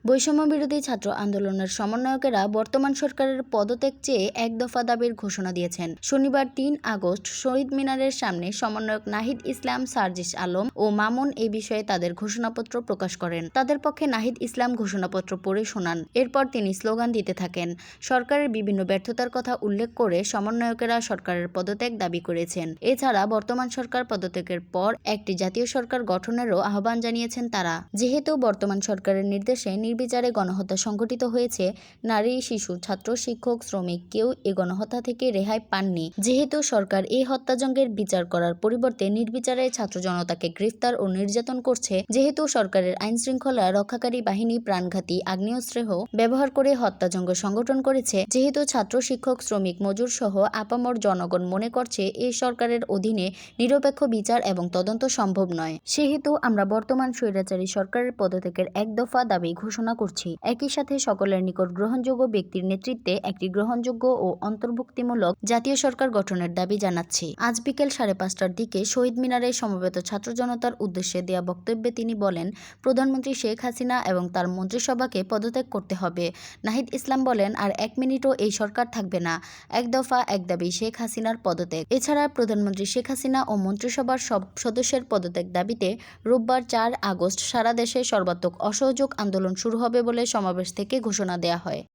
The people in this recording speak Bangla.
বৈষম্য বিরোধী ছাত্র আন্দোলনের সমন্বয়কেরা বর্তমান সরকারের পদত্যাগ চেয়ে এক দফা দাবির ঘোষণা দিয়েছেন। শনিবার ৩ আগস্ট শহীদ মিনারের সামনে সমন্বয়ক নাহিদ ইসলাম, সার্জিস আলম ও মামুন এ বিষয়ে তাদের ঘোষণাপত্র প্রকাশ করেন। তাদের পক্ষে নাহিদ ইসলাম ঘোষণাপত্র পড়ে শোনান। এরপর তিনি স্লোগান দিতে থাকেন। সরকারের বিভিন্ন ব্যর্থতার কথা উল্লেখ করে সমন্বয়কেরা সরকারের পদত্যাগ দাবি করেছেন। এছাড়া বর্তমান সরকার পদত্যাগের পর একটি জাতীয় সরকার গঠনেরও আহ্বান জানিয়েছেন তারা। যেহেতু বর্তমান সরকারের নির্দেশে নির্বিচারে গণহত্যা সংঘটিত হয়েছে, নারী, শিশু, ছাত্র, শিক্ষক, শ্রমিক কেউ এ গণহত্যা থেকে রেহাই পাননি। যেহেতু সরকার এই হত্যাযজ্ঞের বিচার করার পরিবর্তে নির্বিচারে ছাত্র জনতাকে গ্রেফতার ও নির্যাতন করছে, যেহেতু সরকারের আইনশৃঙ্খলা রক্ষাকারী বাহিনী প্রাণঘাতী আগ্নেয়াস্ত্র ব্যবহার করে হত্যাযজ্ঞ সংগঠন করেছে, যেহেতু ছাত্র, শিক্ষক, শ্রমিক, মজুর সহ আপামর জনগণ মনে করছে এই সরকারের অধীনে নিরপেক্ষ বিচার এবং তদন্ত সম্ভব নয়, সেহেতু আমরা বর্তমান স্বৈরাচারী সরকারের পদত্যাগের এক দফা দাবি ঘোষণা করছি। একই সাথে সকলের নিকট গ্রহণযোগ্য ব্যক্তির নেতৃত্বে একটি গ্রহণযোগ্য ও অন্তর্ভুক্তিমূলক জাতীয় সরকার গঠনের দাবি জানাচ্ছি। আজ বিকেল 5:30টার দিকে শহীদ মিনারে সমবেত ছাত্র জনতার উদ্দেশ্যে দেয়া বক্তব্যে তিনি বলেন, প্রধানমন্ত্রী শেখ হাসিনা এবং তার মন্ত্রিসভাকে পদত্যাগ করতে হবে। নাহিদ ইসলাম বলেন, আর 1 মিনিটও এই সরকার থাকবে না। এক দফা এক দাবি শেখ হাসিনার পদত্যাগ। এছাড়া প্রধানমন্ত্রী শেখ হাসিনা ও মন্ত্রিসভার সব সদস্যের পদত্যাগ দাবিতে রোববার 4 আগস্ট সারা দেশে সর্বাত্মক অসহযোগ আন্দোলন শুরু হবে বলে সমাবেশ থেকে ঘোষণা দেয়া হয়।